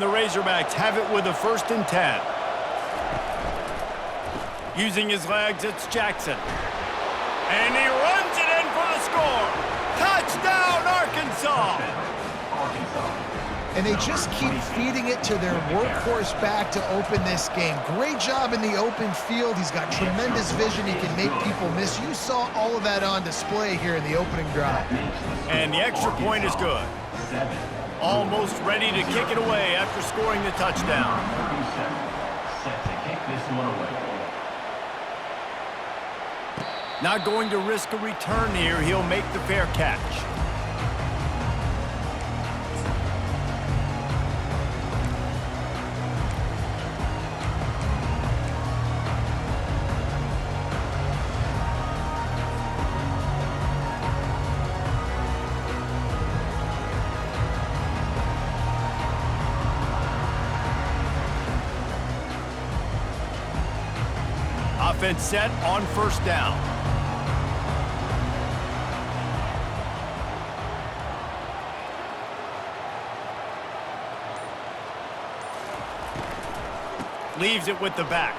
The Razorbacks have it with a 1st and 10. Using his legs, it's Jackson. And he runs it in for the score. Touchdown, Arkansas! And they just keep feeding it to their workhorse back to open this game. Great job in the open field. He's got tremendous vision. He can make people miss. You saw all of that on display here in the opening drive. And the extra point is good. Almost ready to kick it away after scoring the touchdown. Set to kick this one away. Not going to risk a return here. He'll make the fair catch. Offense set on 1st down. Leaves it with the back.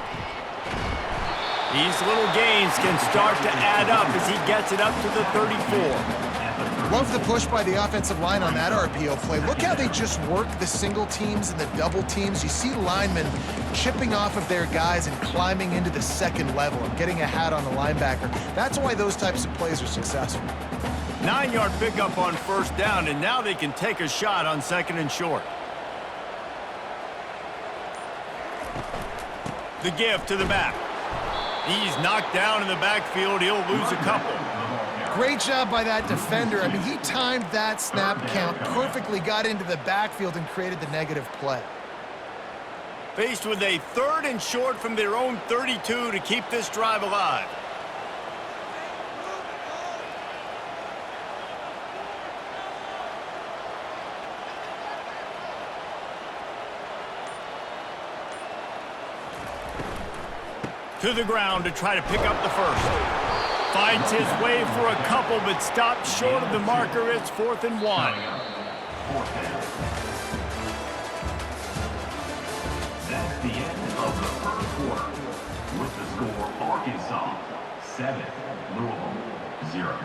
These little gains can start to add up as he gets it up to the 34. Love the push by the offensive line on that RPO play. Look how they just work the single teams and the double teams. You see linemen chipping off of their guys and climbing into the 2nd level and getting a hat on the linebacker. That's why those types of plays are successful. 9-yard pickup on 1st down, and now they can take a shot on 2nd and short. The give to the back. He's knocked down in the backfield. He'll lose a couple. Great job by that defender. I mean, he timed that snap count perfectly, got into the backfield and created the negative play. Faced with a 3rd and short from their own 32 to keep this drive alive. To the ground to try to pick up the 1st. Finds his way for a couple, but stops short of the marker. It's 4th and 1. 4th down. That's the end of the 1st quarter. With the score, Arkansas 7, Louisville 0.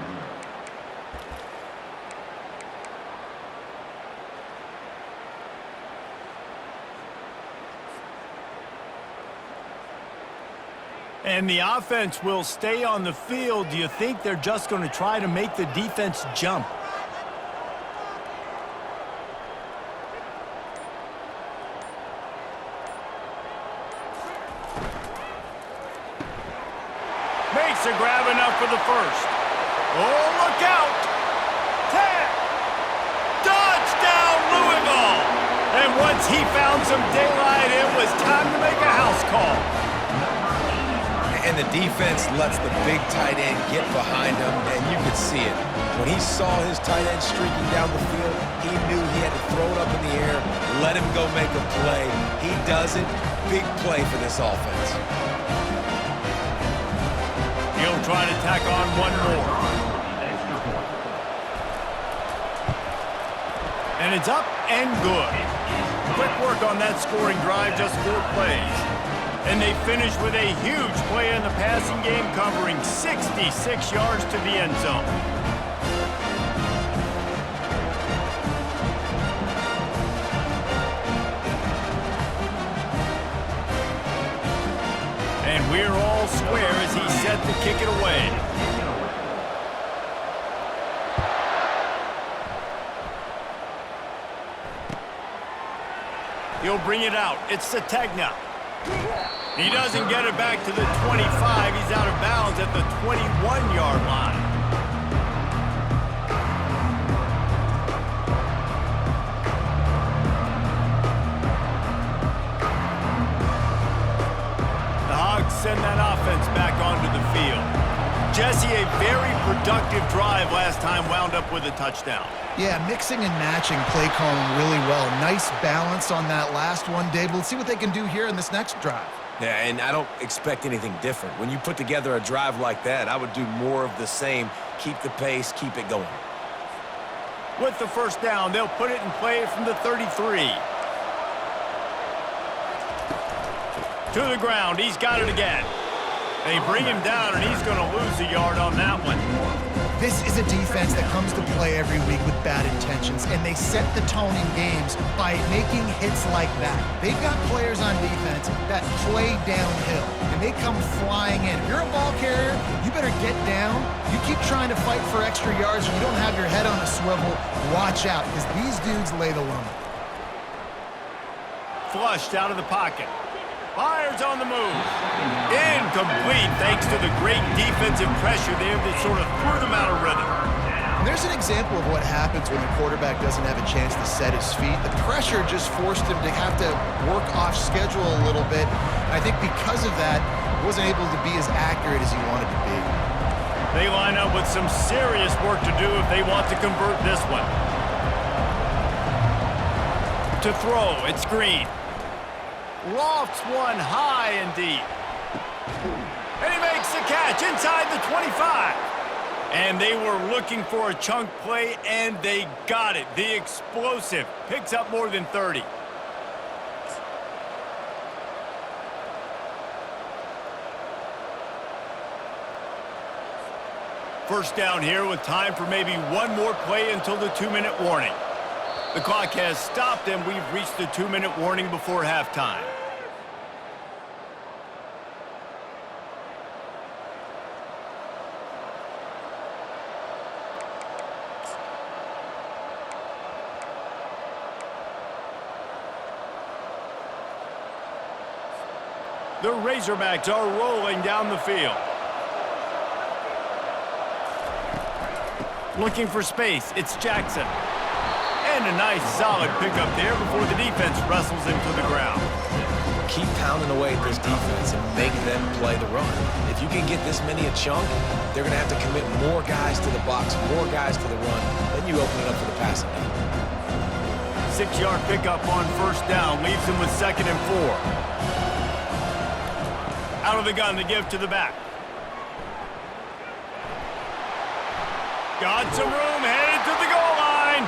And the offense will stay on the field. Do you think they're just going to try to make the defense jump? Makes a grab enough for the 1st. Oh, look out! 10! Touchdown, Louisville! And once he found some daylight, it was time to make a house call. And the defense lets the big tight end get behind him, and you could see it. When he saw his tight end streaking down the field, he knew he had to throw it up in the air, let him go make a play. He does it. Big play for this offense. He'll try to tack on one more. And it's up and good. Quick work on that scoring drive, just 4 plays. And they finish with a huge play in the passing game, covering 66 yards to the end zone. And we're all square as he's set to kick it away. He'll bring it out. It's Sategna. He doesn't get it back to the 25. He's out of bounds at the 21-yard line. The Hogs send that offense back onto the field. Jesse, a very productive drive last time, wound up with a touchdown. Yeah, mixing and matching play calling really well. Nice balance on that last one, Dave. Let's see what they can do here in this next drive. Yeah, and I don't expect anything different. When you put together a drive like that, I would do more of the same. Keep the pace, keep it going. With the 1st down, they'll put it in play from the 33. To the ground. He's got it again. They bring him down, and he's going to lose a yard on that one. This is a defense that comes to play every week with bad intentions, and they set the tone in games by making hits like that. They've got players on defense that play downhill, and they come flying in. If you're a ball carrier, you better get down. You keep trying to fight for extra yards, and you don't have your head on a swivel. Watch out, because these dudes lay the lumber. Flushed out of the pocket. Fires on the move. Incomplete thanks to the great defensive pressure there that sort of threw them out of rhythm. And there's an example of what happens when the quarterback doesn't have a chance to set his feet. The pressure just forced him to have to work off schedule a little bit. And I think because of that, he wasn't able to be as accurate as he wanted to be. They line up with some serious work to do if they want to convert this one. To throw, it's Green. Lofts one high and deep. And he makes the catch inside the 25. And they were looking for a chunk play, and they got it. The explosive picks up more than 30. First down here with time for maybe one more play until the 2-minute warning. The clock has stopped, and we've reached the 2-minute warning before halftime. The Razorbacks are rolling down the field. Looking for space, it's Jackson. And a nice solid pickup there before the defense wrestles him to the ground. Keep pounding away at this defense and make them play the run. If you can get this many a chunk, they're going to have to commit more guys to the box, more guys to the run. Then you open it up for the passing game. 6-yard pickup on first down leaves him with 2nd and 4. Out of the gun to give to the back. Got some room, headed to the goal line.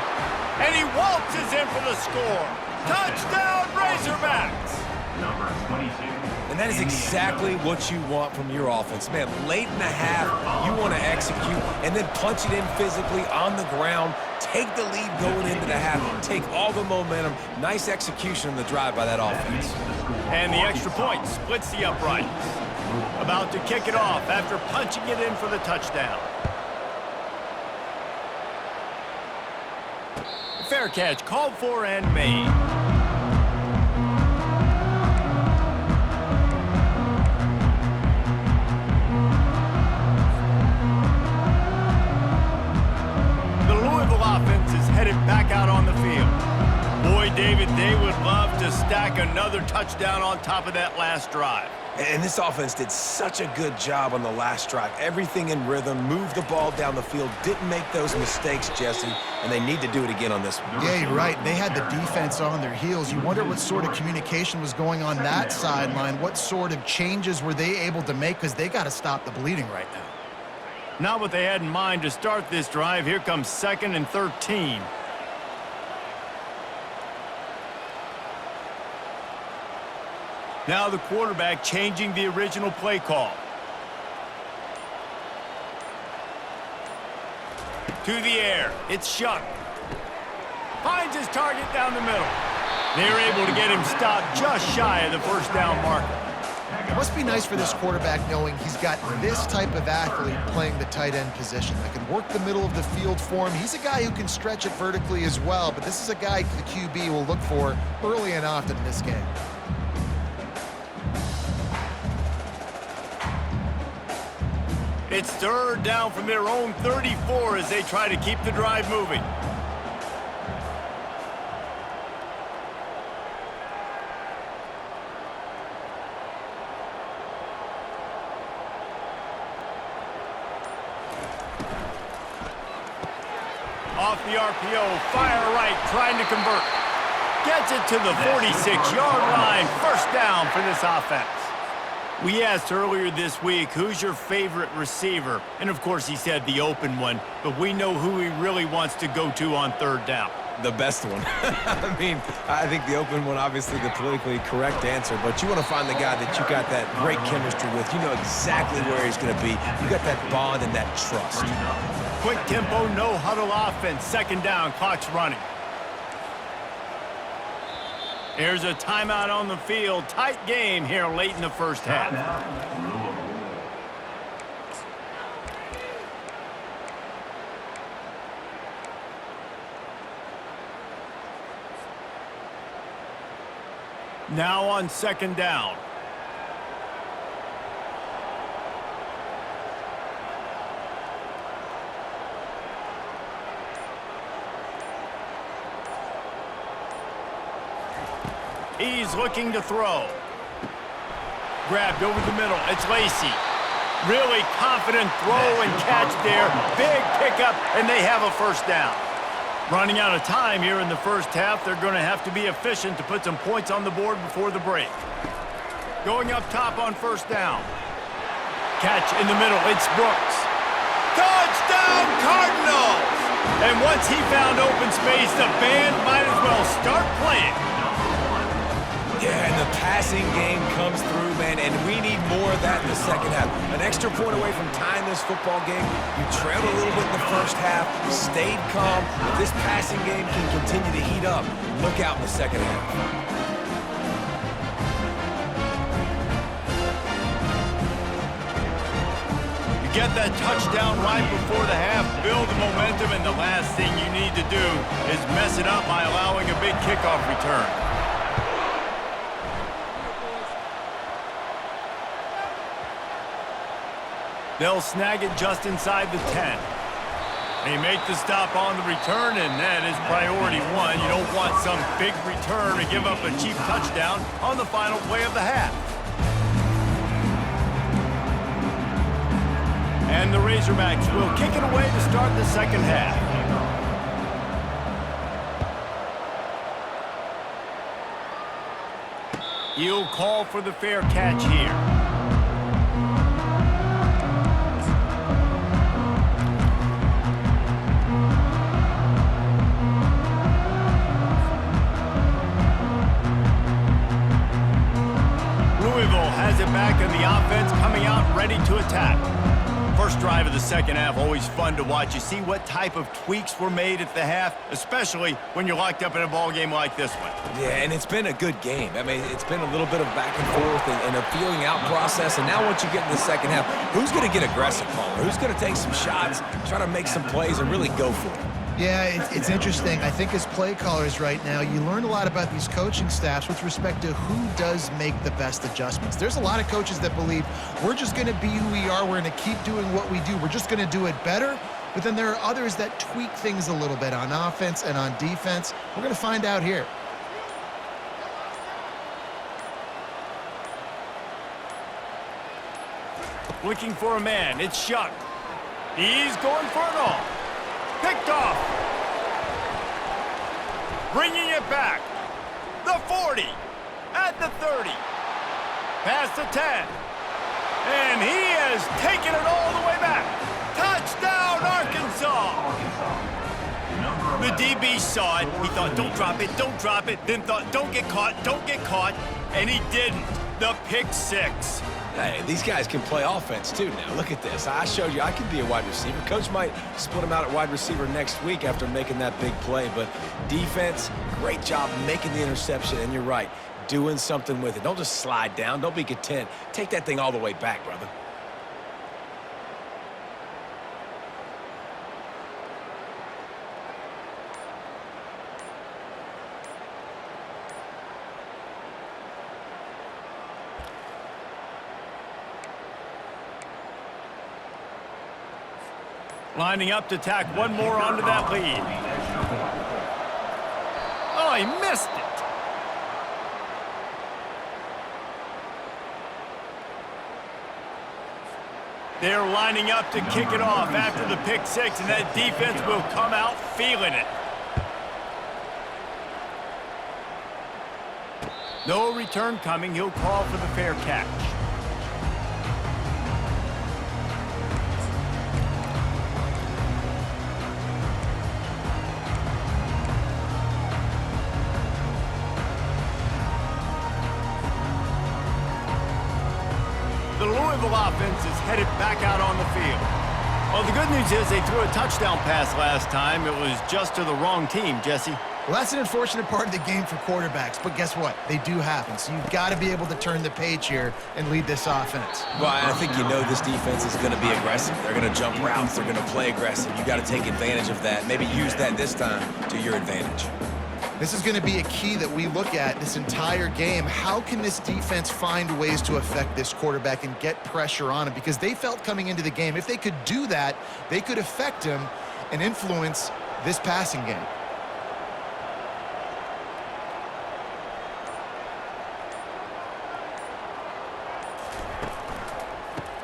And he waltzes in for the score. Touchdown, Razorbacks! Number 22. And that is exactly what you want from your offense. Man, late in the half, you want to execute and then punch it in physically on the ground, take the lead going into the half, take all the momentum. Nice execution on the drive by that offense. And the extra point splits the uprights. About to kick it off after punching it in for the touchdown. Fair catch called for and made. The Louisville offense is headed back out on the field. Boy, David, they would love to stack another touchdown on top of that last drive. And this offense did such a good job on the last drive. Everything in rhythm, moved the ball down the field, didn't make those mistakes, Jesse, and they need to do it again on this one. Yeah, you're right. They had the defense on their heels. You wonder what sort of communication was going on that sideline. What sort of changes were they able to make? Because they got to stop the bleeding right now. Not what they had in mind to start this drive. Here comes 2nd and 13. Now the quarterback changing the original play call. To the air, it's Shuck. Finds his target down the middle. They're able to get him stopped just shy of the first down marker. It must be nice for this quarterback knowing he's got this type of athlete playing the tight end position that can work the middle of the field for him. He's a guy who can stretch it vertically as well, but this is a guy the QB will look for early and often in this game. It's 3rd down from their own 34 as they try to keep the drive moving. Off the RPO, fire right, trying to convert. Gets it to the 46-yard line. First down for this offense. We asked earlier this week, who's your favorite receiver? And, of course, he said the open one, but we know who he really wants to go to on 3rd down. The best one. I mean, I think the open one, obviously the politically correct answer, but you want to find the guy that you got that great chemistry with. You know exactly where he's going to be. You got that bond and that trust. Quick tempo, no huddle offense. Second down, clock's running. Here's a timeout on the field. Tight game here late in the first half. Now on second down. He's looking to throw. Grabbed over the middle. It's Lacy. Really confident throw and catch there. Big pickup, and they have a first down. Running out of time here in the first half. They're going to have to be efficient to put some points on the board before the break. Going up top on first down. Catch in the middle. It's Brooks. Touchdown, Cardinals! And once he found open space, the band might as well start playing. Yeah, and the passing game comes through, man, and we need more of that in the second half. An extra point away from tying this football game. You trailed a little bit in the first half, stayed calm. If this passing game can continue to heat up, look out in the second half. You get that touchdown right before the half, build the momentum, and the last thing you need to do is mess it up by allowing a big kickoff return. They'll snag it just inside the 10. They make the stop on the return, and that is priority one. You don't want some big return to give up a cheap touchdown on the final play of the half. And the Razorbacks will kick it away to start the second half. He'll call for the fair catch here. Has it back in the offense, coming out ready to attack. First drive of the second half, always fun to watch. You see what type of tweaks were made at the half, especially when you're locked up in a ball game like this one. Yeah, and it's been a good game. I mean, it's been a little bit of back and forth and a feeling out process. And now once you get in the second half, who's going to get aggressive, Palmer? Who's going to take some shots, try to make some plays, and really go for it? Yeah, it's interesting. I think as play callers right now, you learn a lot about these coaching staffs with respect to who does make the best adjustments. There's a lot of coaches that believe we're just going to be who we are. We're going to keep doing what we do. We're just going to do it better. But then there are others that tweak things a little bit on offense and on defense. We're going to find out here. Looking for a man. It's Shuck. He's going for it all. Picked off. Bringing it back. The 40. At the 30. Past the 10. And he has taken it all the way back. Touchdown, Arkansas. The DB saw it. He thought, don't drop it, don't drop it. Then thought, don't get caught, don't get caught. And he didn't. The pick six. Hey, these guys can play offense, too, now. Look at this. I showed you I can be a wide receiver. Coach might split him out at wide receiver next week after making that big play. But defense, great job making the interception. And you're right, doing something with it. Don't just slide down. Don't be content. Take that thing all the way back, brother. Lining up to tack one more onto that lead. Oh, he missed it. They're lining up to kick it off after the pick six, and that defense will come out feeling it. No return coming. He'll call for the fair catch. Louisville offense is headed back out on the field. Well, the good news is they threw a touchdown pass last time. It was just to the wrong team, Jesse. Well, that's an unfortunate part of the game for quarterbacks, but guess what? They do happen, so you've got to be able to turn the page here and lead this offense. Well, I think you know this defense is going to be aggressive. They're going to jump routes. They're going to play aggressive. You got to take advantage of that. Maybe use that this time to your advantage. This is going to be a key that we look at this entire game. How can this defense find ways to affect this quarterback and get pressure on him? Because they felt coming into the game, if they could do that, they could affect him and influence this passing game.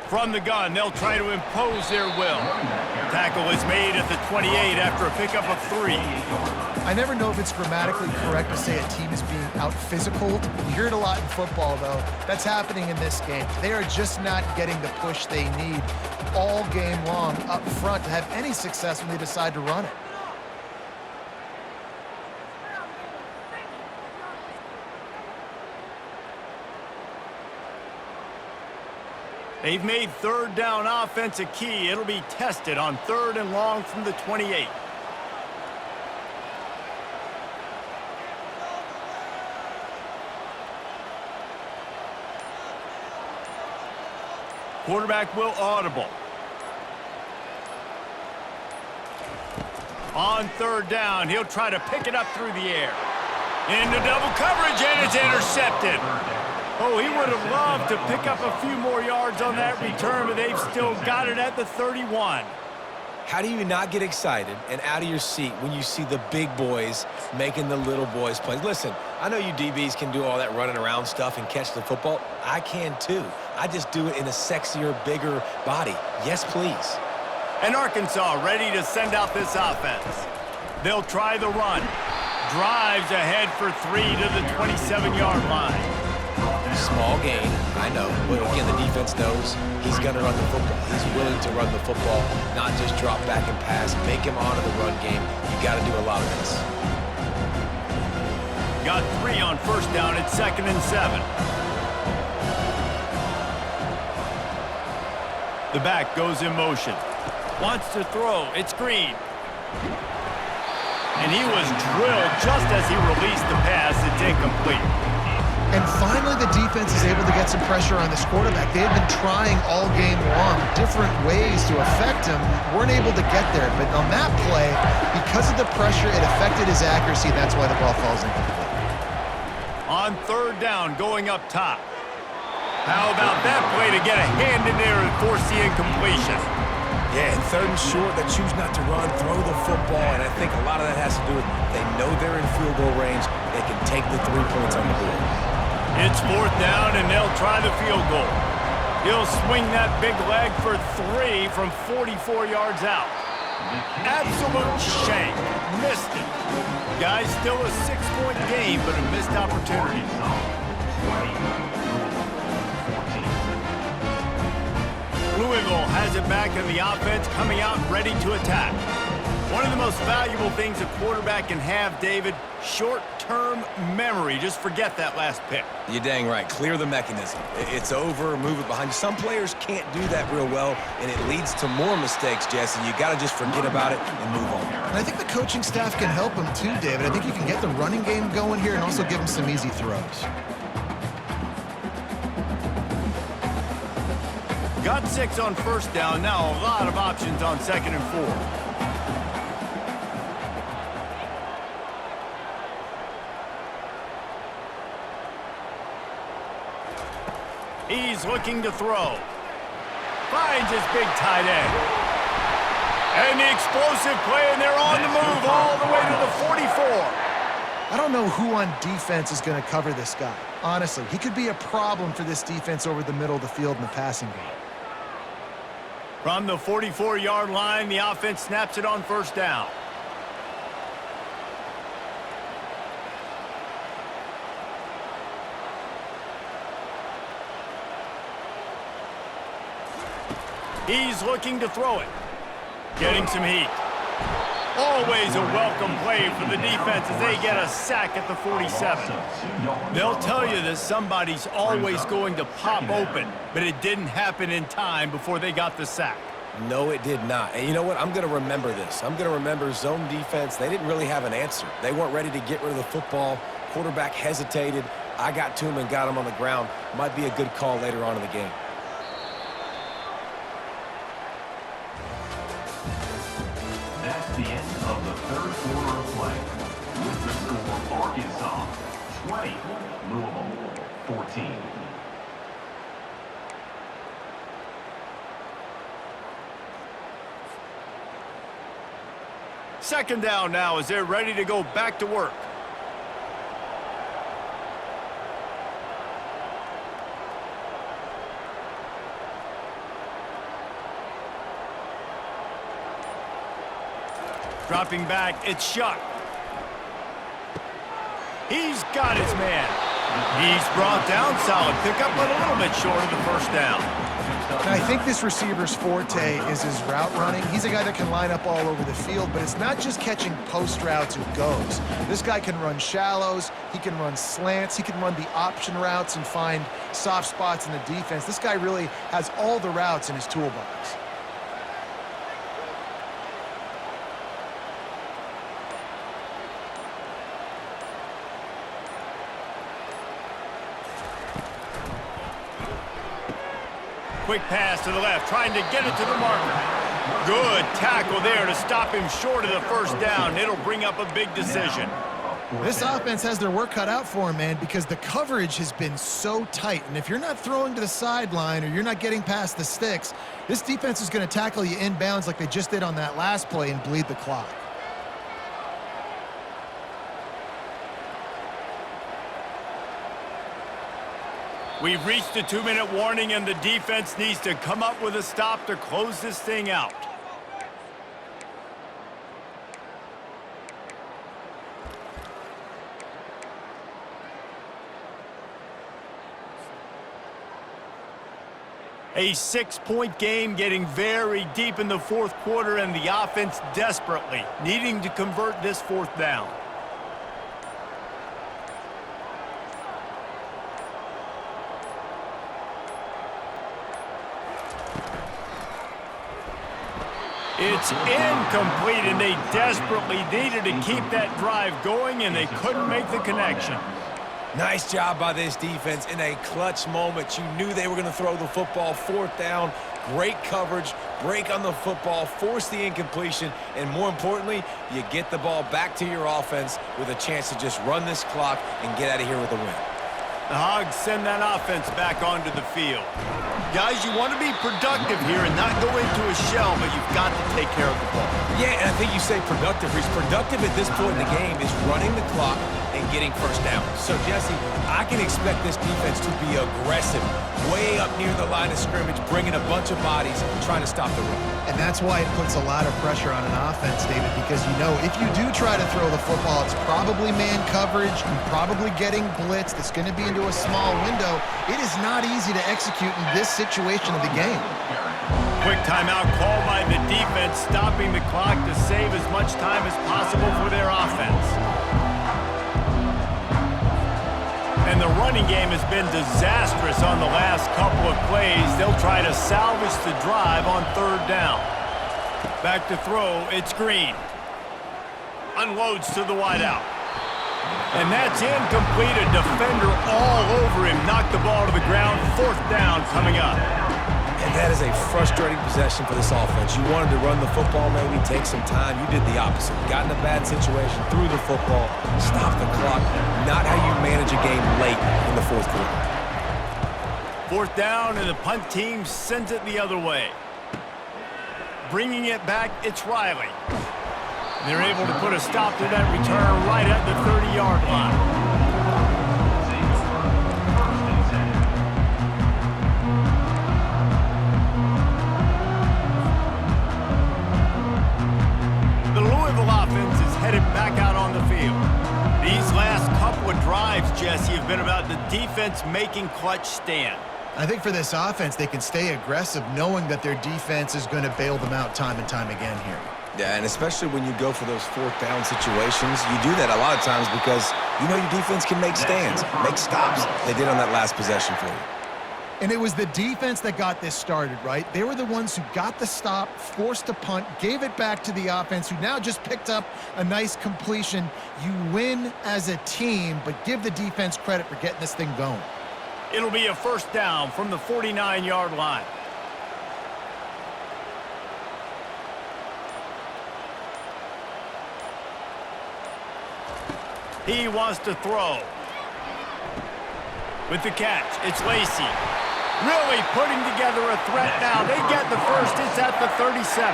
From the gun, they'll try to impose their will. Tackle is made at the 28 after a pickup of 3. I never know if it's grammatically correct to say a team is being out-physicaled. You hear it a lot in football, though. That's happening in this game. They are just not getting the push they need all game long up front to have any success when they decide to run it. They've made third down offense a key. It'll be tested on 3rd and long from the 28. Quarterback will audible. On 3rd down, he'll try to pick it up through the air. Into double coverage, and it's intercepted. Oh, he would have loved to pick up a few more yards on that return, but they've still got it at the 31. How do you not get excited and out of your seat when you see the big boys making the little boys play? Listen, I know you DBs can do all that running around stuff and catch the football. I can too. I just do it in a sexier, bigger body. Yes, please. And Arkansas ready to send out this offense. They'll try the run. Drives ahead for 3 to the 27-yard line. Small gain, I know, but again, the defense knows he's going to run the football. He's willing to run the football, not just drop back and pass, make him honor the run game. You got to do a lot of this. Got 3 on 1st down at 2nd and 7. The back goes in motion. Wants to throw. It's Green. And he was drilled just as he released the pass. It's incomplete. And finally, the defense is able to get some pressure on this quarterback. They had been trying all game long different ways to affect him. Weren't able to get there. But on that play, because of the pressure, it affected his accuracy. That's why the ball falls incomplete. On 3rd down, going up top. How about that play to get a hand in there and force the incompletion? Yeah, and 3rd and short, they choose not to run, throw the football, and I think a lot of that has to do with they know they're in field goal range. They can take the 3 points on the board. It's 4th down, and they'll try the field goal. He'll swing that big leg for 3 from 44 yards out. Absolute shank. Missed it. Guys, still a 6-point game, but a missed opportunity. Louisville has it back in the offense, coming out ready to attack. One of the most valuable things a quarterback can have, David, short-term memory. Just forget that last pick. You're dang right. Clear the mechanism. It's over, move it behind you. Some players can't do that real well, and it leads to more mistakes, Jesse. You got to just forget about it and move on. And I think the coaching staff can help him too, David. I think you can get the running game going here and also give him some easy throws. Got 6 on 1st down. Now a lot of options on 2nd and 4. He's looking to throw. Finds his big tight end. And the explosive play, and they're on the move all the way to the 44. I don't know who on defense is going to cover this guy. Honestly, he could be a problem for this defense over the middle of the field in the passing game. From the 44-yard line, the offense snaps it on 1st down. He's looking to throw it. Getting some heat. Always a welcome play for the defense as they get a sack at the 47. They'll tell you that somebody's always going to pop open, but it didn't happen in time before they got the sack. No, it did not. And you know what? I'm going to remember this. I'm going to remember zone defense. They didn't really have an answer. They weren't ready to get rid of the football. Quarterback hesitated. I got to him and got him on the ground. Might be a good call later on in the game. That's the end of the third quarter of play. With the score, Arkansas 20, Louisville 14. Second down now as they're ready to go back to work. Dropping back, it's Shuck. He's got his man. He's brought down, solid pickup, but a little bit short of the first down. And I think this receiver's forte is his route running. He's a guy that can line up all over the field, but it's not just catching post routes and goes. This guy can run shallows, he can run slants, he can run the option routes and find soft spots in the defense. This guy really has all the routes in his toolbox. Quick pass to the left, trying to get it to the marker. Good tackle there to stop him short of the first down. It'll bring up a big decision. This offense has their work cut out for him, man, because the coverage has been so tight. And if you're not throwing to the sideline or you're not getting past the sticks, this defense is going to tackle you inbounds like they just did on that last play and bleed the clock. We've reached a 2-minute warning, and the defense needs to come up with a stop to close this thing out. A 6-point game getting very deep in the fourth quarter, and the offense desperately needing to convert this fourth down. It's incomplete, and they desperately needed to keep that drive going, and they couldn't make the connection. Nice job by this defense in a clutch moment. You knew they were going to throw the football. Fourth down, great coverage, break on the football, force the incompletion, and more importantly, you get the ball back to your offense with a chance to just run this clock and get out of here with a win. The Hogs send that offense back onto the field. Guys, you want to be productive here and not go into a shell, but you've got to take care of the ball. Yeah, and I think you say productive. He's productive at this point in the game is running the clock and getting first down. So, Jesse, I can expect this defense to be aggressive, way up near the line of scrimmage, bringing a bunch of bodies, trying to stop the run. And that's why it puts a lot of pressure on an offense, David, because you know if you do try to throw the football, it's probably man coverage, and probably getting blitzed. It's going to be into a small window. It is not easy to execute in this situation of the game. Quick timeout called by the defense, stopping the clock to save as much time as possible for their offense. And the running game has been disastrous on the last couple of plays. They'll try to salvage the drive on third down. Back to throw, it's Green. Unloads to the wideout. And that's incomplete. A defender all over him. Knocked the ball to the ground. Fourth down coming up. And that is a frustrating possession for this offense. You wanted to run the football, maybe take some time. You did the opposite. Got in a bad situation, threw the football, stopped the clock. Not how you manage a game late in the fourth quarter. Fourth down, and the punt team sends it the other way. Bringing it back, it's Riley. They're able to put a stop to that return right at the 30-yard line. Offense is headed back out on the field. These last couple of drives, Jesse, have been about the defense making clutch stand. I think for this offense, they can stay aggressive knowing that their defense is going to bail them out time and time again here. Yeah, and especially when you go for those fourth down situations, you do that a lot of times because you know your defense can make stands, make stops. They did on that last possession for you. And it was the defense that got this started, right? They were the ones who got the stop, forced a punt, gave it back to the offense, who now just picked up a nice completion. You win as a team, but give the defense credit for getting this thing going. It'll be a first down from the 49-yard line. He wants to throw. With the catch, it's Lacy. Really putting together a threat now. They get the first. It's at the 37.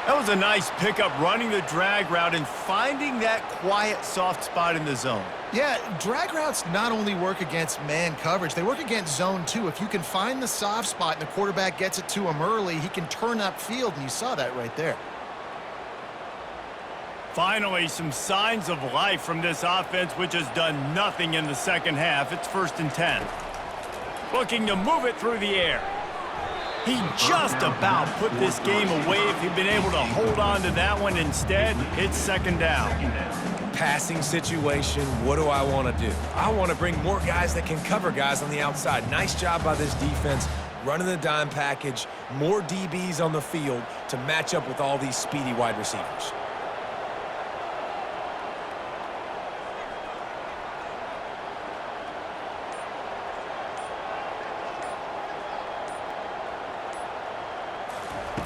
That was a nice pickup, running the drag route and finding that quiet, soft spot in the zone. Yeah, drag routes not only work against man coverage, they work against zone too. If you can find the soft spot and the quarterback gets it to him early, he can turn upfield, and you saw that right there. Finally, some signs of life from this offense, which has done nothing in the second half. It's 1st and 10. Looking to move it through the air. He just about put this game away if he'd been able to hold on to that one. Instead, it's 2nd down. Passing situation, what do I want to do? I want to bring more guys that can cover guys on the outside. Nice job by this defense, running the dime package, more DBs on the field to match up with all these speedy wide receivers.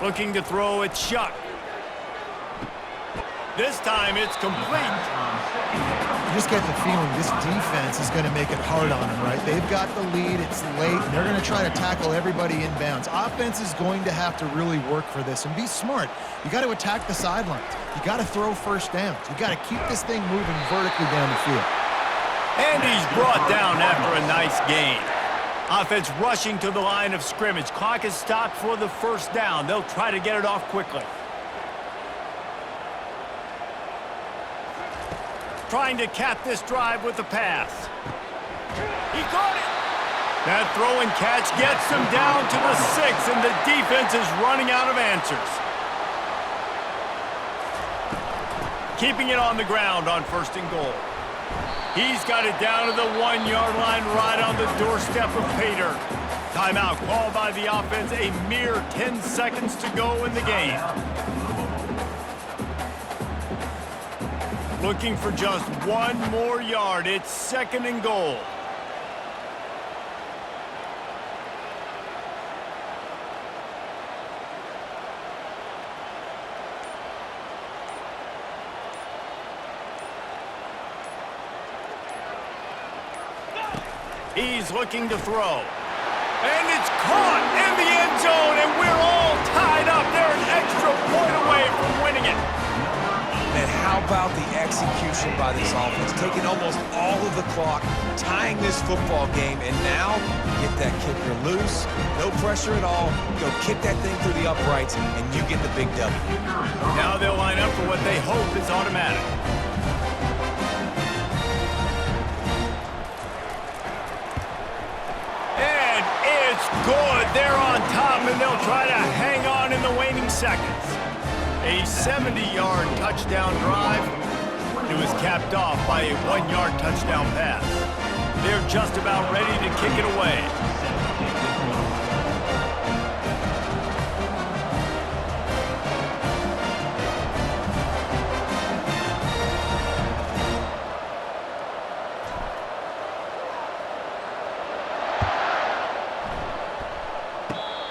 Looking to throw, it's Shuck. This time it's complete. You just get the feeling this defense is going to make it hard on them, right? They've got the lead, it's late, and they're going to try to tackle everybody inbounds. Offense is going to have to really work for this and be smart. You got to attack the sidelines. You got to throw first downs. You got to keep this thing moving vertically down the field. And he's brought down after a nice gain. Offense rushing to the line of scrimmage. Clock is stopped for the first down. They'll try to get it off quickly. Trying to cap this drive with the pass. He caught it. That throw and catch gets him down to the 6, and the defense is running out of answers. Keeping it on the ground on 1st and goal. He's got it down to the 1-yard line, right on the doorstep of Pater. Timeout called by the offense. A mere 10 seconds to go in the game. Looking for just one more yard. It's 2nd and goal. He's looking to throw. And it's caught in the end zone, and we're all tied up. They're an extra point away from winning it. And how about the execution by this offense? Taking almost all of the clock, tying this football game, and now get that kicker loose. No pressure at all. Go kick that thing through the uprights, and you get the big W. Now they'll line up for what they hope is automatic. And it's good. They're on top, and they'll try to hang on in the waning seconds. A 70-yard touchdown drive. It was capped off by a 1-yard touchdown pass. They're just about ready to kick it away.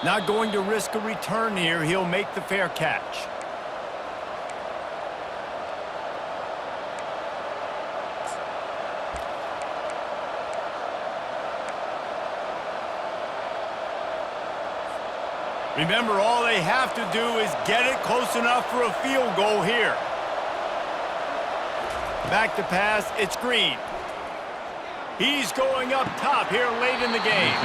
Not going to risk a return here. He'll make the fair catch. Remember, all they have to do is get it close enough for a field goal here. Back to pass, it's Green. He's going up top here late in the game.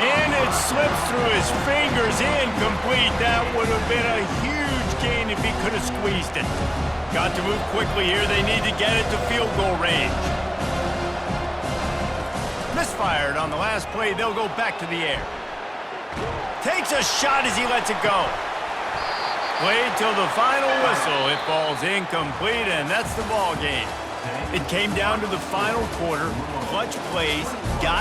And it slips through his fingers, incomplete. That would have been a huge gain if he could have squeezed it. Got to move quickly here. They need to get it to field goal range. Misfired on the last play. They'll go back to the air. Takes a shot as he lets it go. Played till the final whistle. It falls incomplete, and that's the ball game. It came down to the final quarter. Clutch plays got